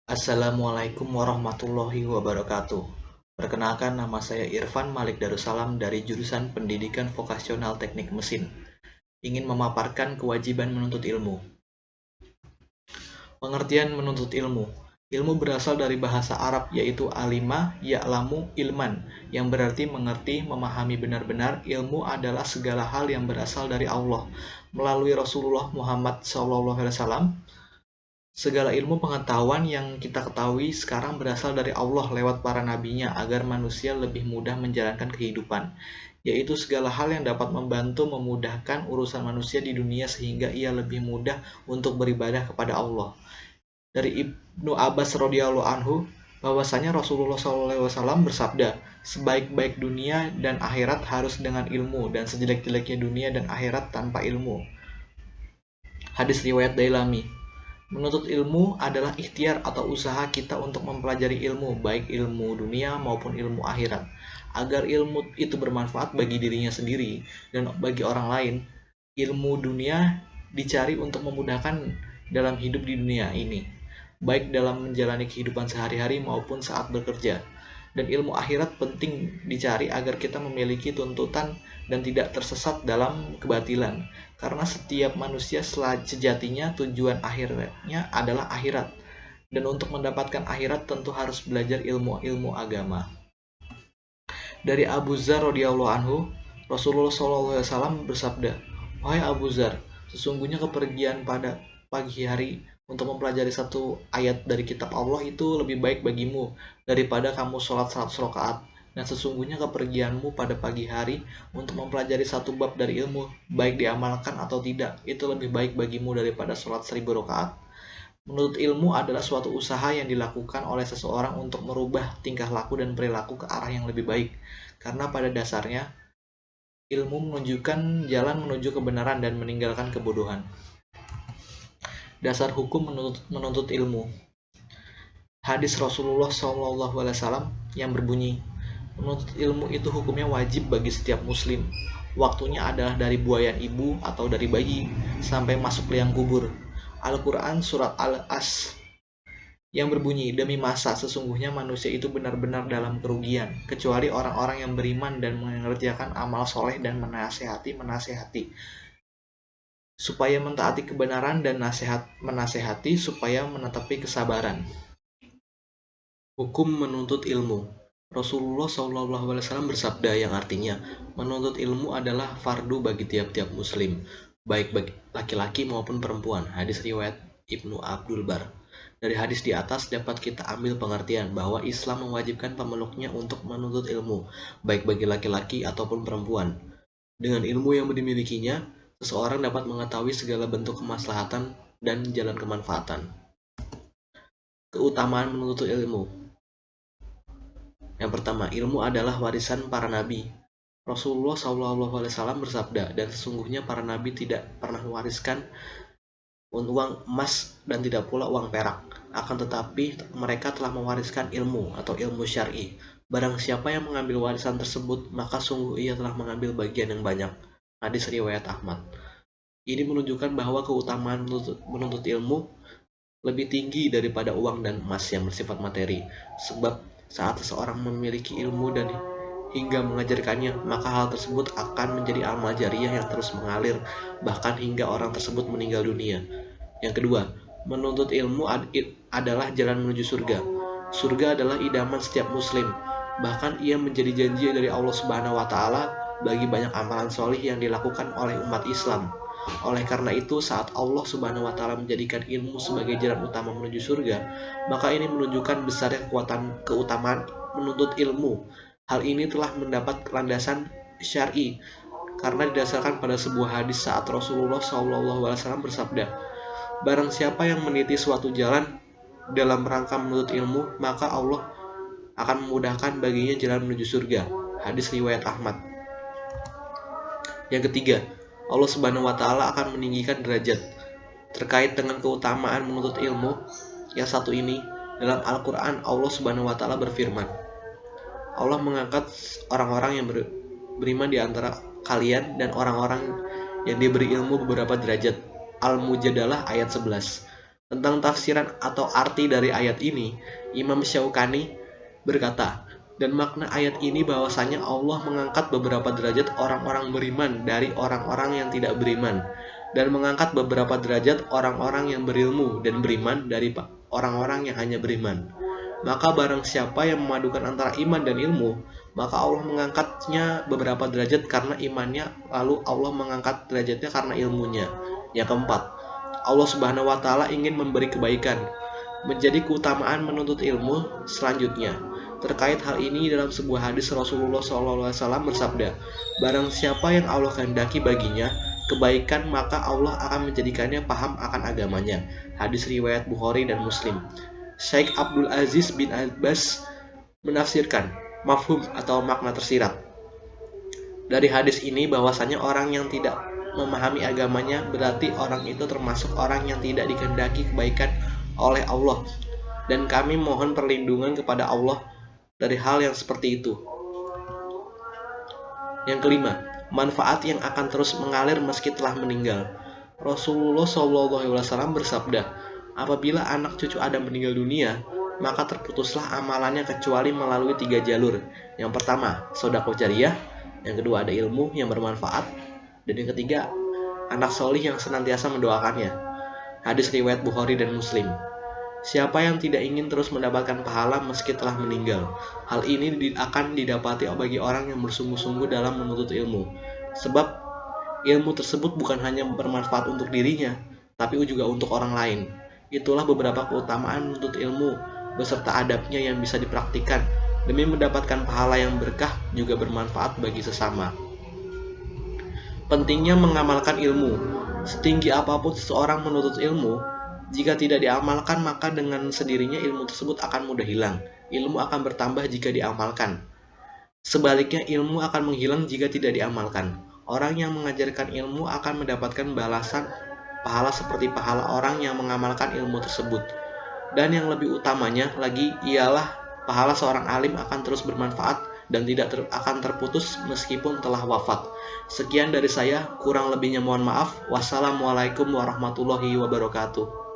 Assalamualaikum warahmatullahi wabarakatuh. Perkenalkan, nama saya Irfan Malik Darussalam dari jurusan Pendidikan Vokasional Teknik Mesin. Ingin memaparkan kewajiban menuntut ilmu. Pengertian menuntut ilmu. Ilmu berasal dari bahasa Arab yaitu alima, ya'lamu, ilman, yang berarti mengerti, memahami benar-benar. Ilmu adalah segala hal yang berasal dari Allah melalui Rasulullah Muhammad SAW. Segala ilmu pengetahuan yang kita ketahui sekarang berasal dari Allah lewat para nabinya agar manusia lebih mudah menjalankan kehidupan, yaitu segala hal yang dapat membantu memudahkan urusan manusia di dunia sehingga ia lebih mudah untuk beribadah kepada Allah. Dari Ibnu Abbas radhiyallahu anhu bahwasanya Rasulullah SAW bersabda, sebaik-baik dunia dan akhirat harus dengan ilmu dan sejelek-jeleknya dunia dan akhirat tanpa ilmu. Hadis riwayat Dailami. Menuntut ilmu adalah ikhtiar atau usaha kita untuk mempelajari ilmu, baik ilmu dunia maupun ilmu akhirat, agar ilmu itu bermanfaat bagi dirinya sendiri dan bagi orang lain. Ilmu dunia dicari untuk memudahkan dalam hidup di dunia ini, baik dalam menjalani kehidupan sehari-hari maupun saat bekerja. Dan ilmu akhirat penting dicari agar kita memiliki tuntutan dan tidak tersesat dalam kebatilan. Karena setiap manusia sejatinya tujuan akhirnya adalah akhirat. Dan untuk mendapatkan akhirat tentu harus belajar ilmu-ilmu agama. Dari Abu Dzar radhiyallahu anhu, Rasulullah SAW bersabda, "Wahai Abu Dzar, sesungguhnya kepergian pada pagi hari untuk mempelajari satu ayat dari kitab Allah itu lebih baik bagimu daripada kamu sholat 100 rakaat. Dan sesungguhnya kepergianmu pada pagi hari untuk mempelajari satu bab dari ilmu, baik diamalkan atau tidak, itu lebih baik bagimu daripada sholat 1000 rakaat." Menuntut ilmu adalah suatu usaha yang dilakukan oleh seseorang untuk merubah tingkah laku dan perilaku ke arah yang lebih baik. Karena pada dasarnya, ilmu menunjukkan jalan menuju kebenaran dan meninggalkan kebodohan. Dasar hukum menuntut ilmu. Hadis Rasulullah SAW yang berbunyi, menuntut ilmu itu hukumnya wajib bagi setiap muslim. Waktunya adalah dari buayan ibu atau dari bayi sampai masuk liang kubur. Al-Quran Surat Al-As yang berbunyi, demi masa sesungguhnya manusia itu benar-benar dalam kerugian, kecuali orang-orang yang beriman dan mengerjakan amal soleh dan menasehati supaya mentaati kebenaran dan menasehati supaya menetapi kesabaran. Hukum menuntut ilmu. Rasulullah SAW bersabda yang artinya, menuntut ilmu adalah fardu bagi tiap-tiap muslim, baik bagi laki-laki maupun perempuan. Hadis riwayat Ibnu Abdul Bar. Dari hadis di atas dapat kita ambil pengertian bahwa Islam mewajibkan pemeluknya untuk menuntut ilmu, baik bagi laki-laki ataupun perempuan. Dengan ilmu yang dimilikinya, seseorang dapat mengetahui segala bentuk kemaslahatan dan jalan kemanfaatan. Keutamaan menuntut ilmu. Yang pertama, ilmu adalah warisan para nabi. Rasulullah SAW bersabda, dan sesungguhnya para nabi tidak pernah mewariskan uang emas dan tidak pula uang perak. Akan tetapi mereka telah mewariskan ilmu atau ilmu syar'i. Barang siapa yang mengambil warisan tersebut, maka sungguh ia telah mengambil bagian yang banyak. Hadis riwayat Ahmad. Ini menunjukkan bahwa keutamaan menuntut ilmu lebih tinggi daripada uang dan emas yang bersifat materi. Sebab saat seseorang memiliki ilmu dan hingga mengajarkannya, maka hal tersebut akan menjadi amal jariyah yang terus mengalir, bahkan hingga orang tersebut meninggal dunia. Yang kedua, menuntut ilmu adalah jalan menuju surga. Surga adalah idaman setiap muslim. Bahkan ia menjadi janji dari Allah Subhanahu wa Ta'ala bagi banyak amalan solih yang dilakukan oleh umat Islam. Oleh karena itu, saat Allah Subhanahu wa Ta'ala menjadikan ilmu sebagai jalan utama menuju surga, maka ini menunjukkan besarnya keutamaan menuntut ilmu. Hal ini telah mendapat landasan syar'i karena didasarkan pada sebuah hadis saat Rasulullah SAW bersabda, barang siapa yang meniti suatu jalan dalam rangka menuntut ilmu, maka Allah akan memudahkan baginya jalan menuju surga. Hadis riwayat Ahmad. Yang ketiga, Allah Subhanahu wa Ta'ala akan meninggikan derajat. Terkait dengan keutamaan menuntut ilmu yang satu ini, dalam Al-Quran Allah Subhanahu wa Ta'ala berfirman, Allah mengangkat orang-orang yang beriman di antara kalian dan orang-orang yang diberi ilmu beberapa derajat. Al-Mujadalah ayat 11. Tentang tafsiran atau arti dari ayat ini, Imam Syaukani berkata, dan makna ayat ini bahwasanya Allah mengangkat beberapa derajat orang-orang beriman dari orang-orang yang tidak beriman, dan mengangkat beberapa derajat orang-orang yang berilmu dan beriman dari orang-orang yang hanya beriman. Maka barang siapa yang memadukan antara iman dan ilmu, maka Allah mengangkatnya beberapa derajat karena imannya, lalu Allah mengangkat derajatnya karena ilmunya. Yang keempat, Allah Subhanahu wa Ta'ala ingin memberi kebaikan, menjadi keutamaan menuntut ilmu selanjutnya. Terkait hal ini dalam sebuah hadis Rasulullah SAW bersabda, barang siapa yang Allah kehendaki baginya kebaikan, maka Allah akan menjadikannya paham akan agamanya. Hadis riwayat Bukhari dan Muslim. Syekh Abdul Aziz bin Abbas menafsirkan mafhum atau makna tersirat dari hadis ini bahwasanya orang yang tidak memahami agamanya berarti orang itu termasuk orang yang tidak dikehendaki kebaikan oleh Allah, dan kami mohon perlindungan kepada Allah dari hal yang seperti itu. Yang kelima, manfaat yang akan terus mengalir meski telah meninggal. Rasulullah SAW bersabda, apabila anak cucu Adam meninggal dunia, maka terputuslah amalannya kecuali melalui 3 jalur. Yang pertama, sedekah jariyah. Yang kedua, ada ilmu yang bermanfaat. Dan yang ketiga, anak solih yang senantiasa mendoakannya. Hadis riwayat Bukhari dan Muslim. Siapa yang tidak ingin terus mendapatkan pahala meski telah meninggal? Hal ini akan didapati bagi orang yang bersungguh-sungguh dalam menuntut ilmu. Sebab ilmu tersebut bukan hanya bermanfaat untuk dirinya, tapi juga untuk orang lain. Itulah beberapa keutamaan menuntut ilmu beserta adabnya yang bisa dipraktikkan demi mendapatkan pahala yang berkah juga bermanfaat bagi sesama. Pentingnya mengamalkan ilmu. Setinggi apapun seseorang menuntut ilmu, jika tidak diamalkan maka dengan sendirinya ilmu tersebut akan mudah hilang. Ilmu akan bertambah jika diamalkan. Sebaliknya ilmu akan menghilang jika tidak diamalkan. Orang yang mengajarkan ilmu akan mendapatkan balasan pahala seperti pahala orang yang mengamalkan ilmu tersebut. Dan yang lebih utamanya lagi ialah pahala seorang alim akan terus bermanfaat dan tidak akan terputus meskipun telah wafat. Sekian dari saya, kurang lebihnya mohon maaf. Wassalamualaikum warahmatullahi wabarakatuh.